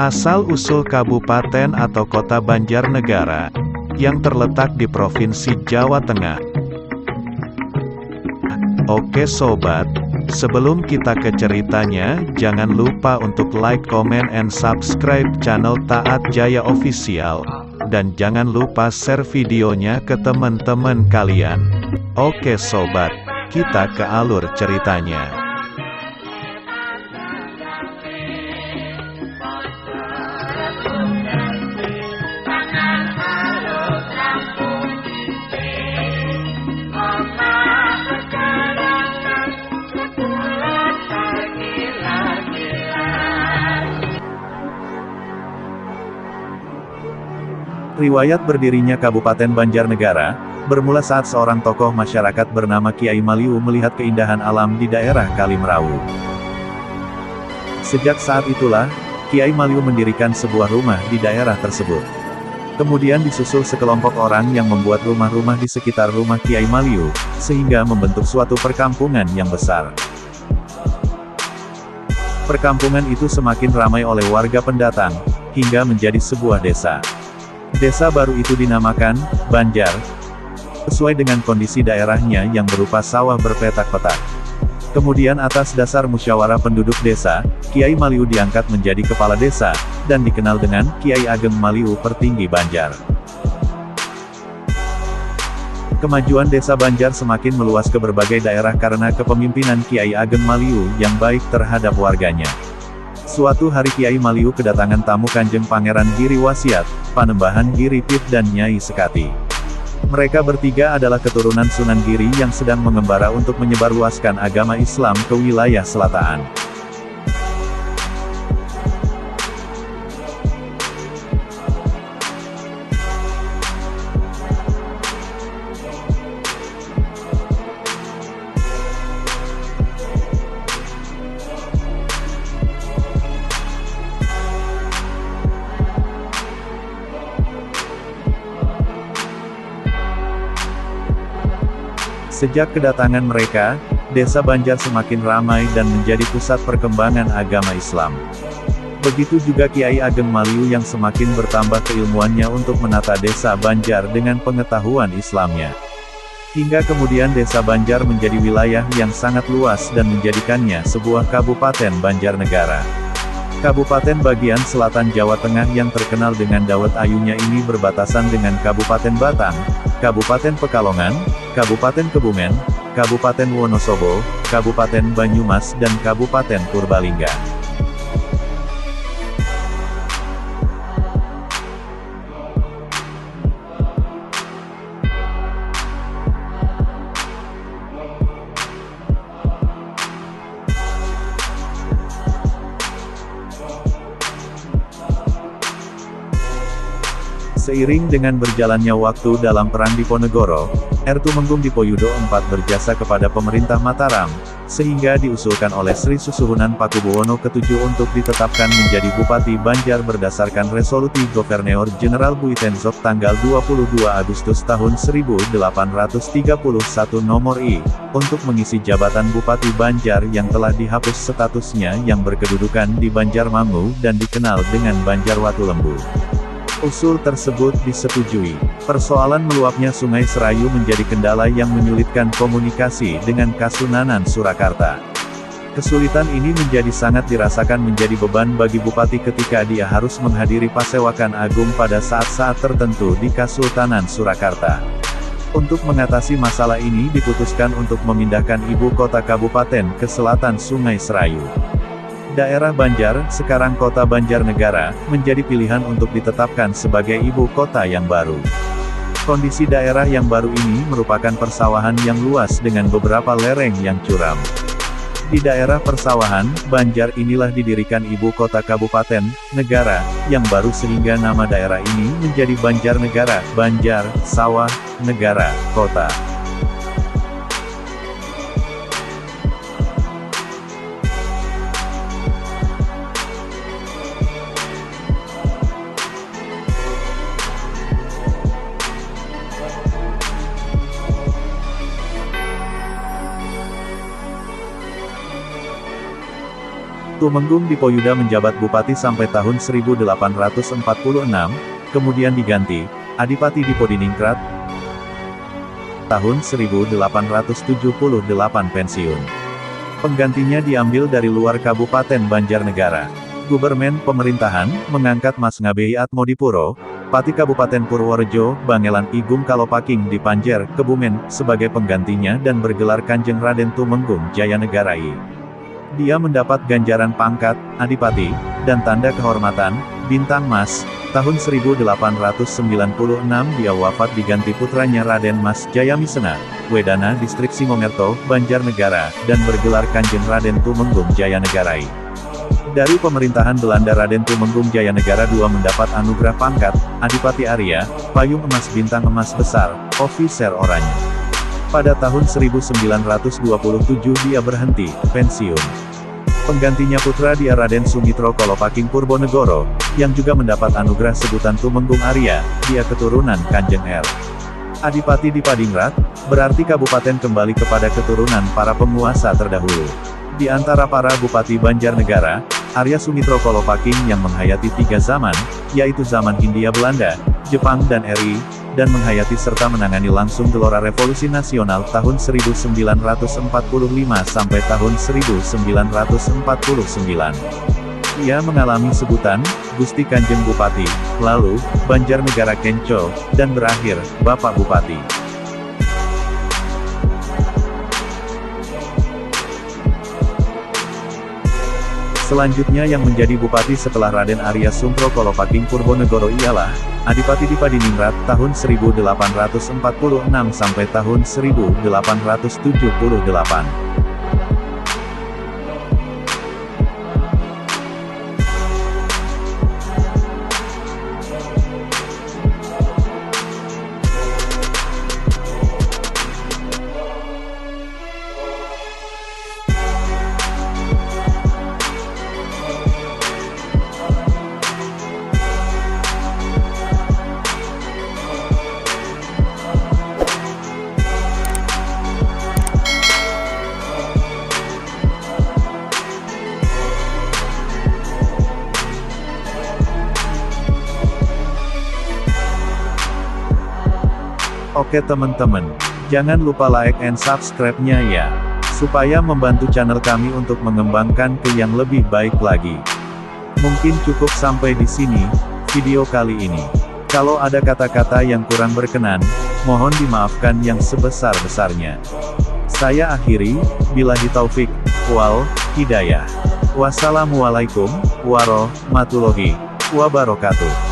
Asal-usul kabupaten atau kota Banjarnegara, yang terletak di Provinsi Jawa Tengah. Oke sobat, sebelum kita ke ceritanya, jangan lupa untuk like, comment, and subscribe channel Taat Jaya Official. Dan jangan lupa share videonya ke teman-teman kalian. Oke sobat, kita ke alur ceritanya. Riwayat berdirinya Kabupaten Banjarnegara, bermula saat seorang tokoh masyarakat bernama Kiai Maliu melihat keindahan alam di daerah Kalimerawu. Sejak saat itulah, Kiai Maliu mendirikan sebuah rumah di daerah tersebut. Kemudian disusul sekelompok orang yang membuat rumah-rumah di sekitar rumah Kiai Maliu, sehingga membentuk suatu perkampungan yang besar. Perkampungan itu semakin ramai oleh warga pendatang, hingga menjadi sebuah desa. Desa baru itu dinamakan Banjar, sesuai dengan kondisi daerahnya yang berupa sawah berpetak-petak. Kemudian atas dasar musyawarah penduduk desa, Kiai Maliu diangkat menjadi kepala desa, dan dikenal dengan Kiai Ageng Maliu Pertinggi Banjar. Kemajuan desa Banjar semakin meluas ke berbagai daerah karena kepemimpinan Kiai Ageng Maliu yang baik terhadap warganya. Suatu hari Kiai Maliu kedatangan tamu Kanjeng Pangeran Giri Wasiat, Panembahan Giri Pit dan Nyai Sekati. Mereka bertiga adalah keturunan Sunan Giri yang sedang mengembara untuk menyebarluaskan agama Islam ke wilayah selatan. Sejak kedatangan mereka, desa Banjar semakin ramai dan menjadi pusat perkembangan agama Islam. Begitu juga Kiai Ageng Maliu yang semakin bertambah keilmuannya untuk menata desa Banjar dengan pengetahuan Islamnya. Hingga kemudian desa Banjar menjadi wilayah yang sangat luas dan menjadikannya sebuah Kabupaten Banjarnegara. Kabupaten bagian selatan Jawa Tengah yang terkenal dengan dawet ayunya ini berbatasan dengan Kabupaten Batang, Kabupaten Pekalongan, Kabupaten Kebumen, Kabupaten Wonosobo, Kabupaten Banyumas dan Kabupaten Purbalingga. Seiring dengan berjalannya waktu dalam Perang Diponegoro, R. Tumenggung Dipoyudo IV berjasa kepada pemerintah Mataram, sehingga diusulkan oleh Sri Susuhunan Pakubuwono ke-7 untuk ditetapkan menjadi Bupati Banjar berdasarkan resolusi Governor Jenderal Buitenzok tanggal 22 Agustus tahun 1831 nomor I, untuk mengisi jabatan Bupati Banjar yang telah dihapus statusnya yang berkedudukan di Banjarmangu dan dikenal dengan Banjar Watulembu. Usul tersebut disetujui. Persoalan meluapnya Sungai Serayu menjadi kendala yang menyulitkan komunikasi dengan Kasunanan Surakarta. Kesulitan ini menjadi sangat dirasakan menjadi beban bagi bupati ketika dia harus menghadiri pasewakan agung pada saat-saat tertentu di Kasultanan Surakarta. Untuk mengatasi masalah ini diputuskan untuk memindahkan ibu kota kabupaten ke selatan Sungai Serayu. Daerah Banjar, sekarang kota Banjarnegara, menjadi pilihan untuk ditetapkan sebagai ibu kota yang baru. Kondisi daerah yang baru ini merupakan persawahan yang luas dengan beberapa lereng yang curam. Di daerah persawahan, Banjar inilah didirikan ibu kota kabupaten, negara, yang baru sehingga nama daerah ini menjadi Banjarnegara, Banjar, Sawah, Negara, Kota. Tumenggung Dipoyuda menjabat bupati sampai tahun 1846, kemudian diganti Adipati Dipodiningrat. Tahun 1878 pensiun. Penggantinya diambil dari luar Kabupaten Banjarnegara. Gubermen pemerintahan mengangkat Mas Ngabehi Atmodipuro, Pati Kabupaten Purworejo, Bangelan Igung Kalopaking di Panjer, Kebumen, sebagai penggantinya dan bergelar Kanjeng Raden Tumenggung Jayanagarai. Dia mendapat ganjaran pangkat, Adipati, dan tanda kehormatan, Bintang Mas. Tahun 1896 dia wafat diganti putranya Raden Mas Jayamisena, Wedana Distrik Singomerto, Banjarnegara, dan bergelar Kanjeng Raden Tumenggung Jayanagarai. Dari pemerintahan Belanda Raden Tumenggung Jayanegara II mendapat anugerah pangkat, Adipati Arya, Payung Emas Bintang Emas Besar, Ofiser Oranye. Pada tahun 1927 dia berhenti, pensiun. Penggantinya putra dia Raden Sumitro Kalopaking Purwonegoro, yang juga mendapat anugerah sebutan Tumenggung Arya, dia keturunan Kanjeng R. Adipati Dipadingrat, berarti kabupaten kembali kepada keturunan para penguasa terdahulu. Di antara para bupati Banjarnegara, Arya Sumitro Kalopaking yang menghayati 3 zaman, yaitu zaman Hindia Belanda, Jepang dan RI, dan menghayati serta menangani langsung gelora revolusi nasional tahun 1945 sampai tahun 1949. Ia mengalami sebutan, Gusti Kanjeng Bupati, lalu, Banjarnegara Kenco, dan berakhir, Bapak Bupati. Selanjutnya yang menjadi bupati setelah Raden Arya Sumitro Kalopaking Purwonegoro ialah Adipati Dipadiningrat tahun 1846 sampai tahun 1878. Oke teman-teman, jangan lupa like and subscribe-nya ya, supaya membantu channel kami untuk mengembangkan ke yang lebih baik lagi. Mungkin cukup sampai di sini, video kali ini. Kalau ada kata-kata yang kurang berkenan, mohon dimaafkan yang sebesar-besarnya. Saya akhiri, billahi taufik, wal hidayah. Wassalamualaikum warahmatullahi wabarakatuh.